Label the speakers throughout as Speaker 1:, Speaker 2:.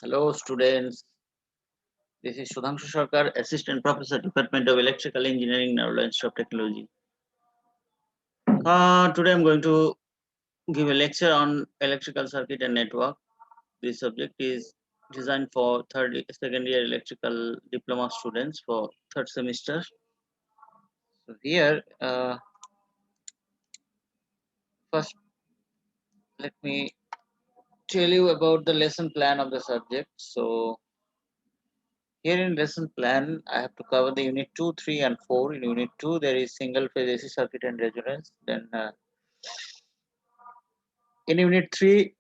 Speaker 1: Hello students, this is Sudhanshu Sarkar, Assistant Professor, Department of Electrical Engineering, Narrow Institute of Technology. Today I'm going to give a lecture on electrical circuit and network. This subject is designed for second year electrical diploma students for third semester. So here, first let me tell you about the lesson plan of the subject. So here in lesson plan, I have to cover the unit 2, 3 and 4. In unit 2, there is single phase AC circuit and resonance. Then in unit 3,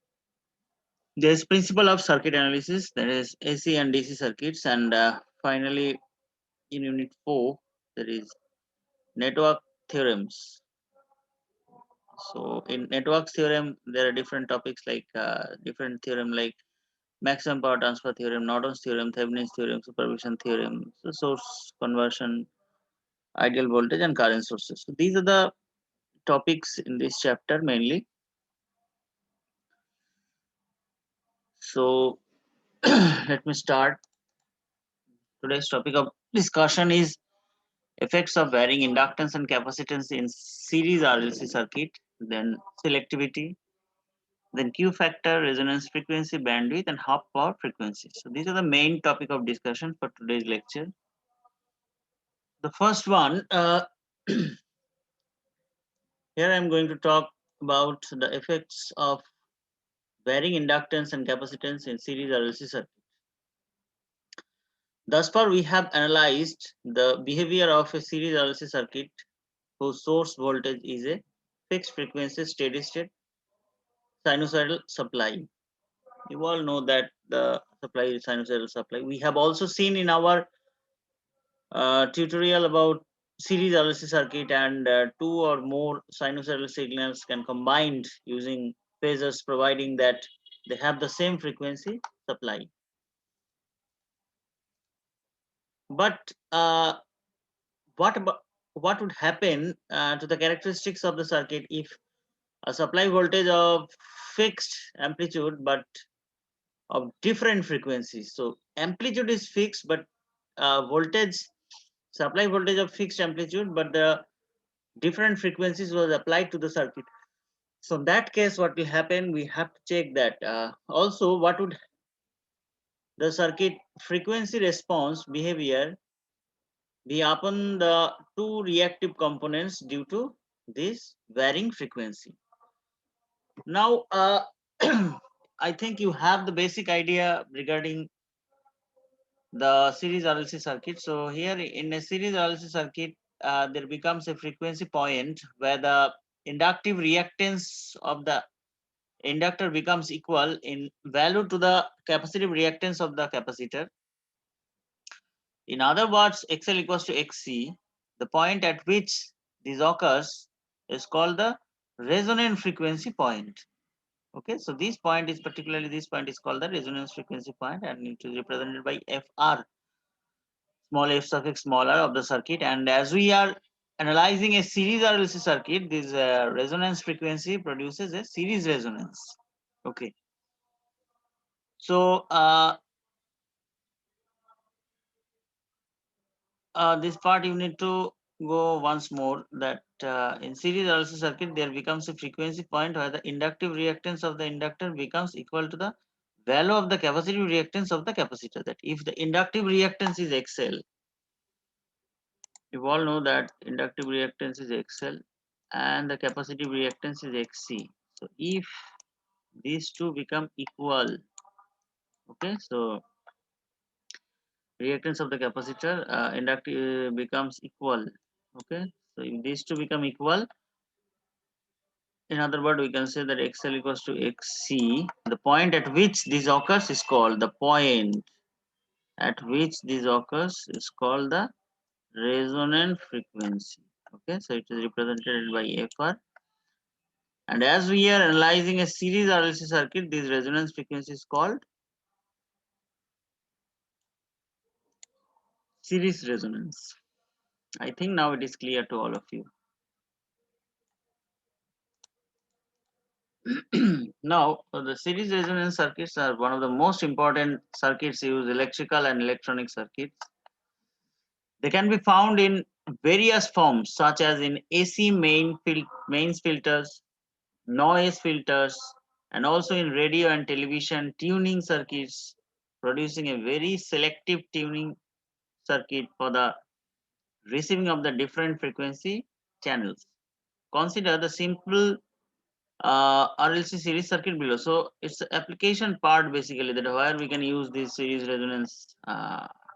Speaker 1: there is principle of circuit analysis, that is AC and DC circuits. And finally, in unit 4, there is network theorems. So in network theorem, there are different topics like different theorem like maximum power transfer theorem, Norton's theorem, Thevenin's theorem, superposition theorem, so source conversion, ideal voltage and current sources. So these are the topics in this chapter mainly. So let me start. Today's topic of discussion is effects of varying inductance and capacitance in series RLC circuit, then selectivity, then Q factor, resonance frequency, bandwidth, and half power frequency. So these are the main topic of discussion for today's lecture. The first one, here I'm going to talk about the effects of varying inductance and capacitance in series RLC circuit. Thus far, we have analyzed the behavior of a series RLC circuit whose source voltage is a fixed frequency steady state sinusoidal supply. You all know that the supply is sinusoidal supply. We have also seen in our tutorial about series RLC circuit and two or more sinusoidal signals can combined using phasors, providing that they have the same frequency supply. But what would happen to the characteristics of the circuit if a supply voltage of fixed amplitude but of different frequencies? So amplitude is fixed, but voltage supply voltage of fixed amplitude, but the different frequencies was applied to the circuit. So in that case, what will happen? We have to check that. Also, what would the circuit frequency response behavior be upon the two reactive components due to this varying frequency? Now, I think you have the basic idea regarding the series RLC circuit. So here in a series RLC circuit, there becomes a frequency point where the inductive reactance of the inductor becomes equal in value to the capacitive reactance of the capacitor. In other words, XL equals to XC. The point at which this occurs is called the resonant frequency point. Okay, so this point is called the resonance frequency point, and it is represented by FR, small f suffix smaller, of the circuit. And as we are analyzing a series RLC circuit, this resonance frequency produces a series resonance. Okay, so this part you need to go once more, that in series RLC circuit there becomes a frequency point where the inductive reactance of the inductor becomes equal to the value of the capacitive reactance of the capacitor. That if the inductive reactance is XL, you all know that inductive reactance is XL and the capacitive reactance is XC. So if these two become equal, okay, so reactance of the capacitor inductive becomes equal. Okay, so if these two become equal, in other words, we can say that XL equals to XC. The point at which this occurs is called the resonant frequency. Okay, so it is represented by FR. And as we are analyzing a series RLC circuit, this resonance frequency is called series resonance. I think now it is clear to all of you. Now, the series resonance circuits are one of the most important circuits used electrical and electronic circuits. They can be found in various forms, such as in AC mains filters, noise filters, and also in radio and television tuning circuits, producing a very selective tuning circuit for the receiving of the different frequency channels. Consider the simple RLC series circuit below. So it's the application part basically that where we can use this series resonance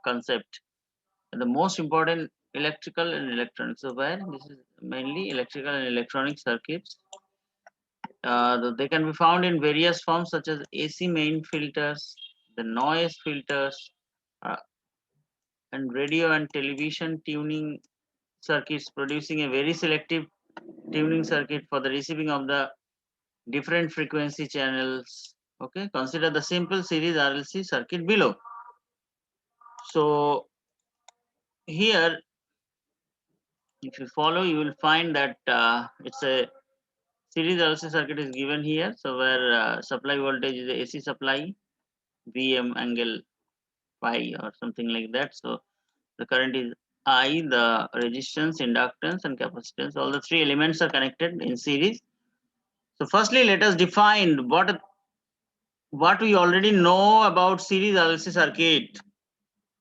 Speaker 1: concept. And the most important electrical and electronic. So where this is mainly electrical and electronic circuits. They can be found in various forms such as AC main filters, the noise filters, uh, and radio and television tuning circuits, producing a very selective tuning circuit for the receiving of the different frequency channels. Okay, consider the simple series RLC circuit below. So here, if you follow, you will find that it's a series RLC circuit is given here. So where supply voltage is a AC supply, VM angle phi or something like that. So the current is I, the resistance, inductance, and capacitance. All the three elements are connected in series. So firstly, let us define what we already know about series RLC circuit.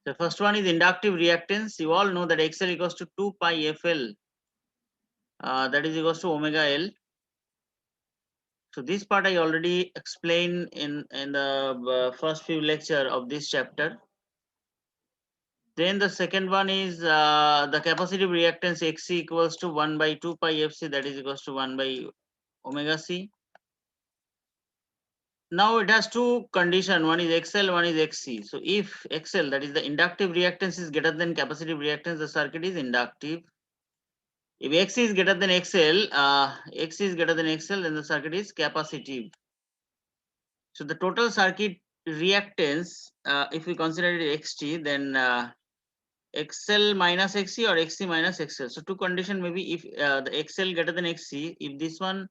Speaker 1: The first one is inductive reactance. You all know that XL equals to 2 pi FL, that is equals to omega L. So this part I already explained in the first few lecture of this chapter. Then the second one is the capacitive reactance XC equals to 1 by 2 pi FC, that is equals to 1 by omega C. Now it has two conditions, one is XL, one is XC. So if XL, that is the inductive reactance, is greater than capacitive reactance, the circuit is inductive. If X is greater than XL, X is greater than XL, then the circuit is capacitive. So the total circuit reactance, if we consider it XT, then XL minus XC or XC minus XL. So two condition maybe if the XL greater than XC, if this one,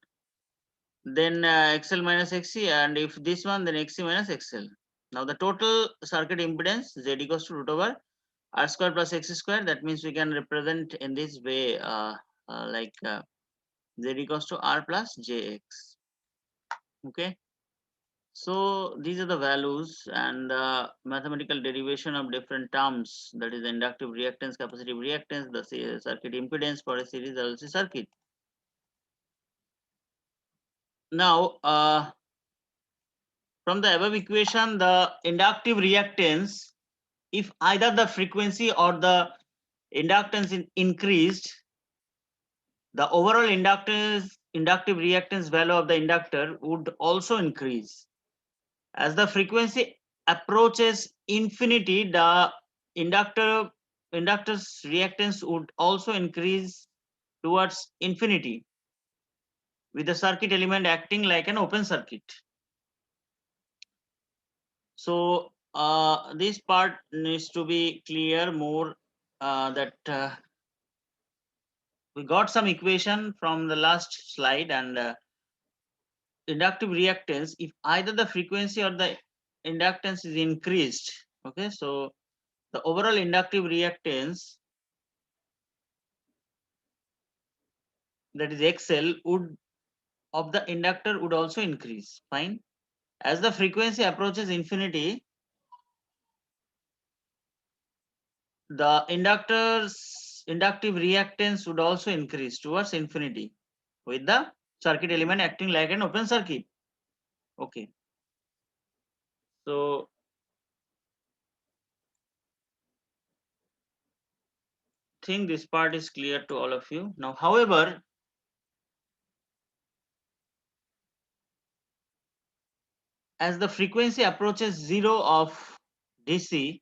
Speaker 1: then XL minus XC, and if this one, then XC minus XL. Now the total circuit impedance Z equals to root over R square plus X square. That means we can represent in this way, like Z equals to R plus JX. Okay. So these are the values and mathematical derivation of different terms, that is inductive reactance, capacitive reactance, the circuit impedance for a series RLC circuit. Now, from the above equation, the inductive reactance, if either the frequency or the inductance is increased, the overall inductive reactance value of the inductor would also increase. As the frequency approaches infinity, the inductor's reactance would also increase towards infinity, with the circuit element acting like an open circuit. So this part needs to be clear more, that we got some equation from the last slide, and inductive reactance, if either the frequency or the inductance is increased, okay, so the overall inductive reactance, that is XL, would of the inductor would also increase. Fine. As the frequency approaches infinity, the inductor's inductive reactance would also increase towards infinity, with the circuit element acting like an open circuit. Okay. So think this part is clear to all of you. Now, however, as the frequency approaches zero of DC,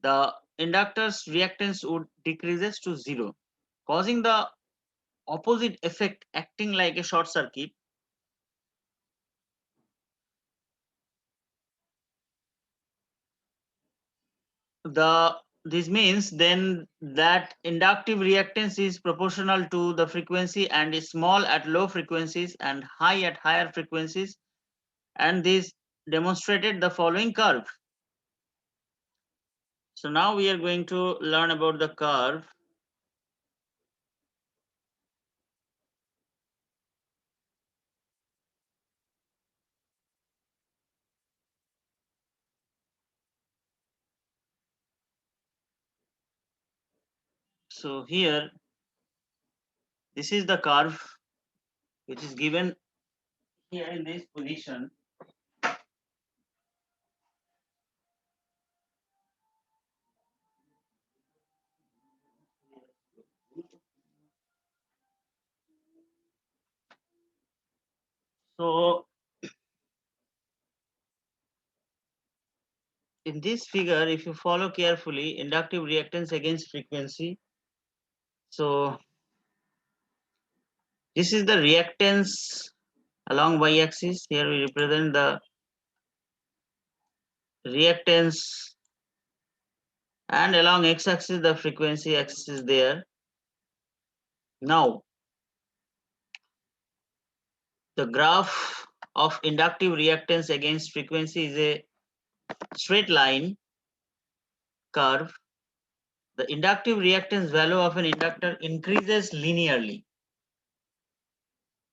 Speaker 1: the inductor's reactance would decreases to zero, causing the opposite effect, acting like a short circuit. The this means then that inductive reactance is proportional to the frequency and is small at low frequencies and high at higher frequencies, and this demonstrated the following curve. So now we are going to learn about the curve. So here, this is the curve which is given here in this position. So in this figure, if you follow carefully, inductive reactance against frequency. So this is the reactance along y-axis. Here we represent the reactance, and along x-axis the frequency axis is there. Now the graph of inductive reactance against frequency is a straight line curve. The inductive reactance value of an inductor increases linearly.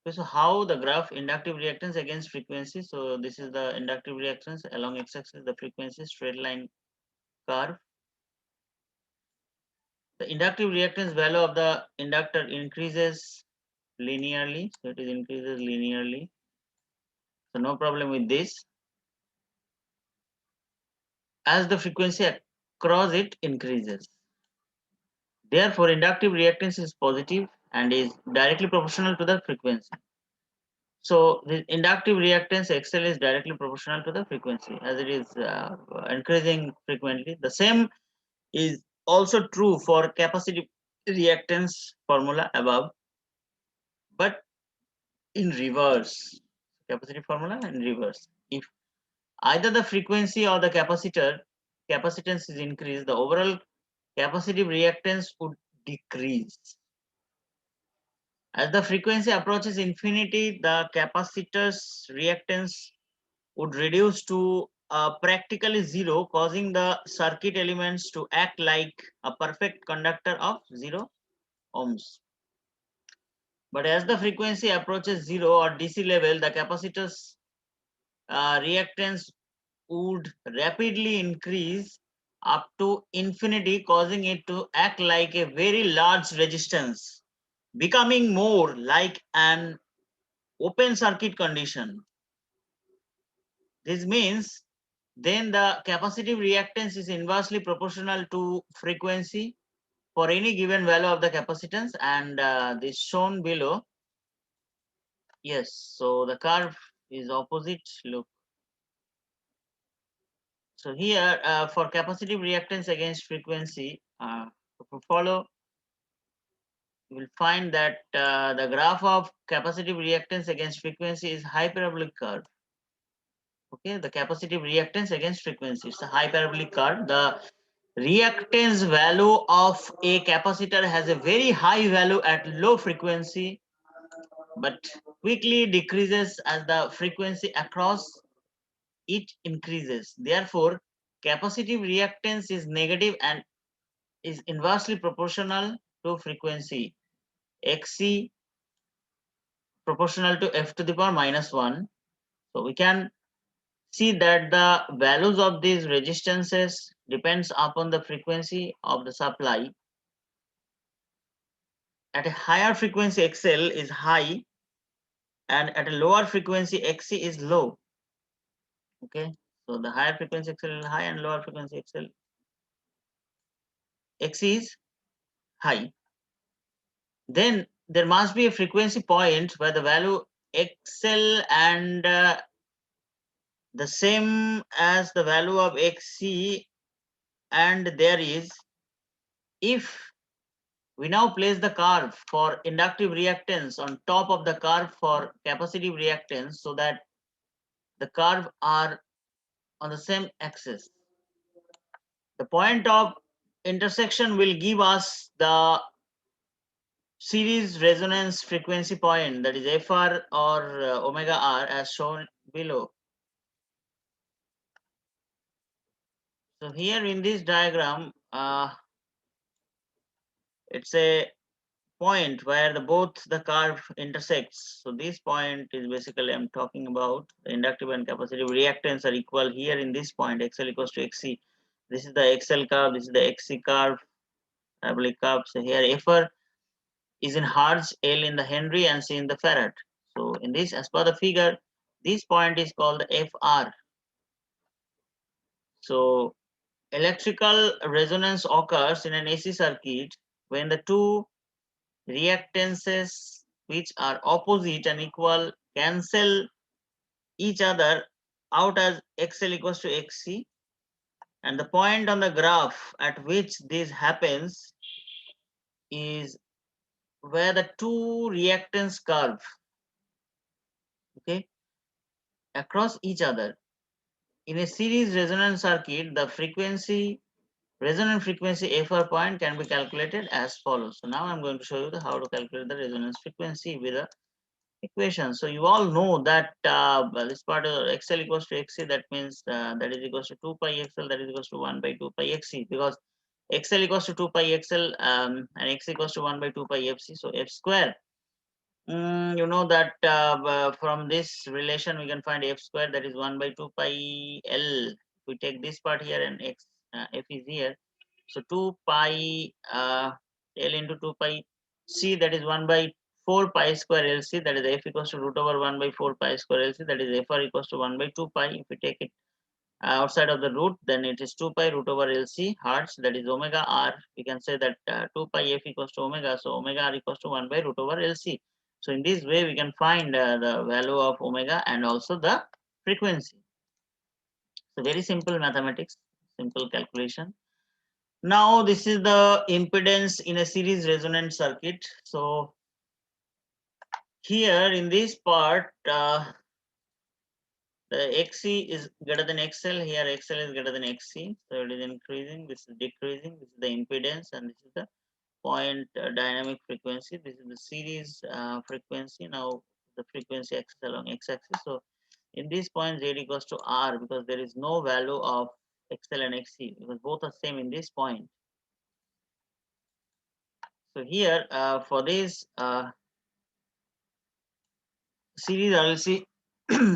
Speaker 1: Okay, so how the graph inductive reactance against frequency? So this is the inductive reactance along x-axis, the frequency straight line curve. The inductive reactance value of the inductor increases linearly, so it is increases linearly. So no problem with this. As the frequency across it increases. Therefore, inductive reactance is positive and is directly proportional to the frequency. So the inductive reactance XL is directly proportional to the frequency as it is increasing frequently. The same is also true for capacitive reactance formula above, but in reverse. Capacitive formula in reverse. If either the frequency or the capacitance is increased, the overall capacitive reactance would decrease. As the frequency approaches infinity, the capacitor's reactance would reduce to practically zero, causing the circuit elements to act like a perfect conductor of 0 ohms. But as the frequency approaches zero or DC level, the capacitor's reactance would rapidly increase up to infinity, causing it to act like a very large resistance, becoming more like an open circuit condition. This means then the capacitive reactance is inversely proportional to frequency for any given value of the capacitance, and this shown below. Yes, so the curve is opposite. Look, so here for capacitive reactance against frequency, if you follow, you will find that the graph of capacitive reactance against frequency is hyperabolic curve. Okay, the capacitive reactance against frequency, it's a hyperabolic curve. The reactance value of a capacitor has a very high value at low frequency, but quickly decreases as the frequency across it increases. Therefore, capacitive reactance is negative and is inversely proportional to frequency. Xc proportional to f to the power minus 1. So we can see that the values of these resistances depends upon the frequency of the supply. At a higher frequency XL is high and at a lower frequency XC is low. Okay, so the higher frequency XL is high and lower frequency XC is high. Then there must be a frequency point where the value XL and the same as the value of XC, and there is, if we now place the curve for inductive reactance on top of the curve for capacitive reactance so that the curve are on the same axis. The point of intersection will give us the series resonance frequency point, that is Fr or omega r, as shown below. So here in this diagram, it's a point where both the curve intersects. So this point is basically I'm talking about the inductive and capacitive reactance are equal here in this point, XL equals to XC. This is the XL curve, this is the XC curve, parabolic curve. So here Fr is in Hertz, L in the Henry, and C in the Farad. So in this, as per the figure, this point is called the Fr. So electrical resonance occurs in an AC circuit when the two reactances which are opposite and equal cancel each other out as XL equals to XC, and the point on the graph at which this happens is where the two reactance curve, okay, across each other. In a series resonance circuit, the resonant frequency Fr point can be calculated as follows. So now I'm going to show you how to calculate the resonance frequency with a equation. So you all know that this part of XL equals to XC, that means that is equals to 2 pi XL, that is equals to 1 by 2 pi XC, because XL equals to 2 pi XL and X equals to 1 by 2 pi FC. So F square, you know that from this relation we can find F square, that is 1 by 2 pi L. If we take this part here and F is here, so 2 pi L into 2 pi C, that is 1 by 4 pi square LC, that is F equals to root over 1 by 4 pi square LC, that is Fr equals to 1 by 2 pi. If we take it outside of the root, then it is 2 pi root over LC Hertz, that is omega R. We can say that 2 pi F equals to omega, so omega R equals to 1 by root over LC. So in this way we can find the value of omega and also the frequency. So very simple mathematics, simple calculation. Now this is the impedance in a series resonant circuit. So here in this part, the XC is greater than XL. Here XL is greater than XC. So it is increasing. This is decreasing. This is the impedance, and this is the point dynamic frequency. This is the series frequency. Now the frequency axis along x-axis. So in this point, Z equals to R, because there is no value of XL and XC, because both are same in this point. So here for this series RLC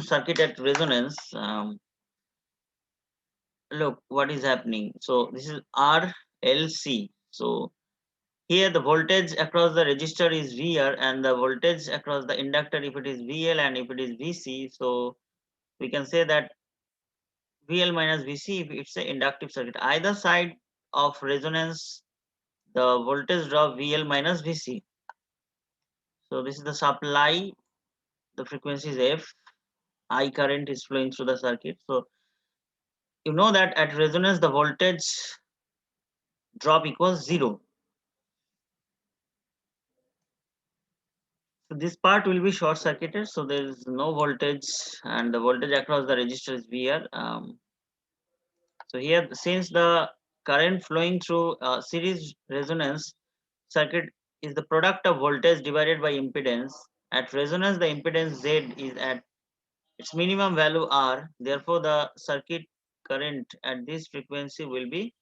Speaker 1: circuit at resonance, look what is happening. So this is RLC. So here the voltage across the resistor is VR, and the voltage across the inductor, if it is VL and if it is VC, so we can say that VL minus VC if it's an inductive circuit. Either side of resonance, the voltage drop VL minus VC. So this is the supply, the frequency is F, I current is flowing through the circuit. So you know that at resonance the voltage drop equals 0. So this part will be short circuited, so there is no voltage, and the voltage across the resistor is VR. So here, since the current flowing through series resonance circuit is the product of voltage divided by impedance, at resonance the impedance Z is at its minimum value R. Therefore, the circuit current at this frequency will be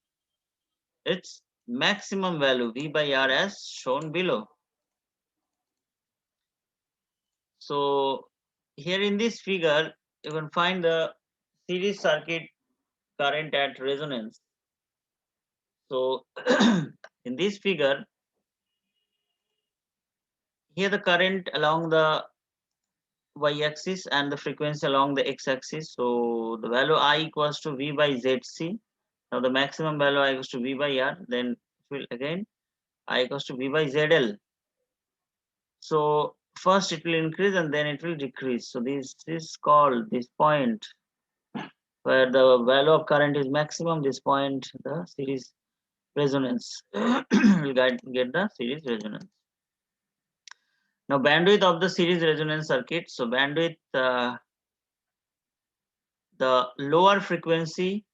Speaker 1: its maximum value V by R as shown below. So here in this figure, you can find the series circuit current at resonance. So in this figure, here the current along the y-axis and the frequency along the x-axis. So the value I equals to V by ZC. Now the maximum value I equals to V by R. Then it will again I equals to V by ZL. So first it will increase and then it will decrease. So this is called this point where the value of current is maximum. This point, the series resonance will get the series resonance. Now bandwidth of the series resonance circuit. So bandwidth, the lower frequency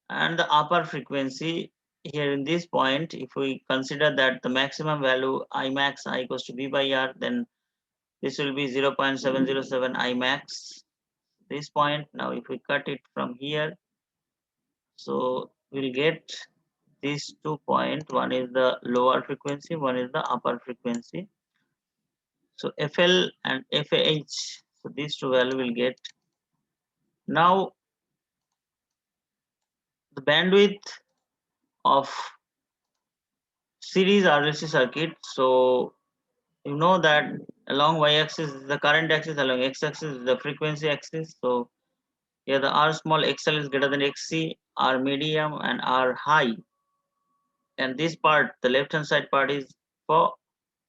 Speaker 1: and the upper frequency here in this point, if we consider that the maximum value I max I equals to V by R, then this will be 0.707 I max. This point, now if we cut it from here, so we'll get these 2 points. One is the lower frequency, one is the upper frequency. So FL and FH, so these two value will get. Now the bandwidth of series RLC circuit. So you know that along y-axis is the current axis, along x-axis is the frequency axis. So here the R small XL is greater than XC, R medium and R high. And this part, the left hand side part is for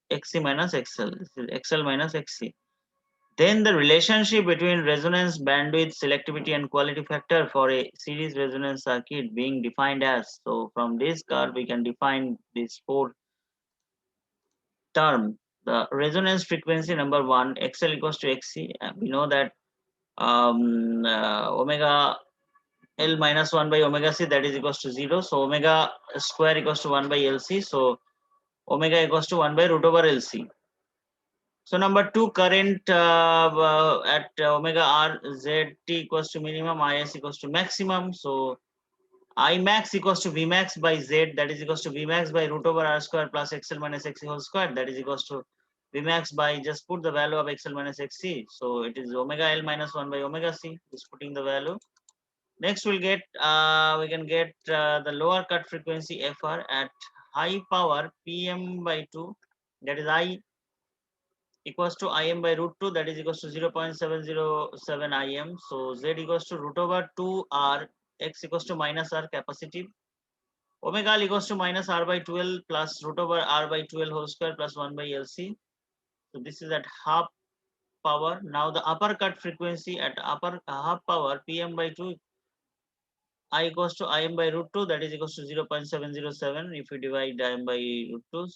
Speaker 1: XC minus XL. This is XL minus XC. Then the relationship between resonance, bandwidth, selectivity and quality factor for a series resonance circuit being defined as. So from this curve we can define these four term. The resonance frequency number one, XL equals to XC. We know that omega L minus 1 by omega C, that is equals to 0. So omega square equals to 1 by LC. So omega equals to 1 by root over LC. So number two, current at omega R Z T equals to minimum, IS equals to maximum. So I max equals to V max by Z, that is equals to V max by root over R square plus XL minus XC whole square, that is equals to V max by, just put the value of XL minus XC. So it is omega L minus 1 by omega C, just putting the value. Next we'll get, we can get the lower cut frequency FR at high power PM by 2, that is I equals to Im by root 2, that is equals to 0.707 Im. So Z equals to root over 2 R, X equals to minus R capacitive. Omega L equals to minus R by 12 plus root over R by 12 whole square plus 1 by LC. So this is at half power. Now the upper cut frequency at upper half power PM by 2, I equals to Im by root 2, that is equals to 0.707. If you divide Im by root 2,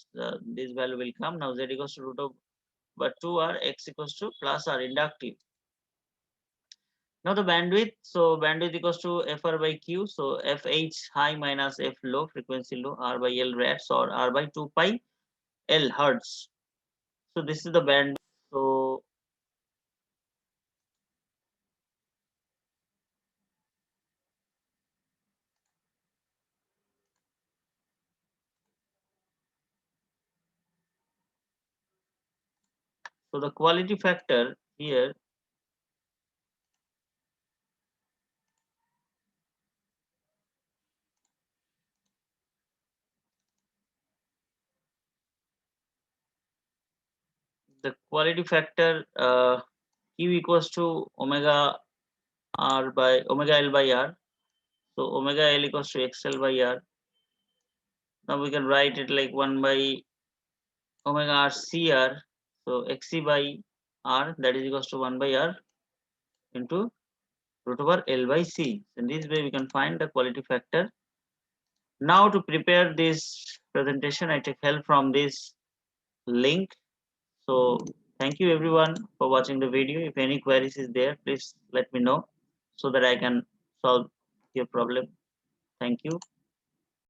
Speaker 1: this value will come. Now Z equals to root over 2 R, X equals to plus R inductive. Now the bandwidth, so bandwidth equals to FR by Q, so FH high minus F low, frequency low, R by L rats, or R by 2 pi L hertz. So this is the band. So the quality factor here, the quality factor Q equals to omega R by omega L by R. So omega L equals to XL by R. Now we can write it like 1 by omega R CR. So XC by R, that is equals to 1 by R into root over L by C. In this way we can find the quality factor. Now to prepare this presentation, I take help from this link. So thank you everyone for watching the video. If any queries is there, please let me know so that I can solve your problem. Thank you.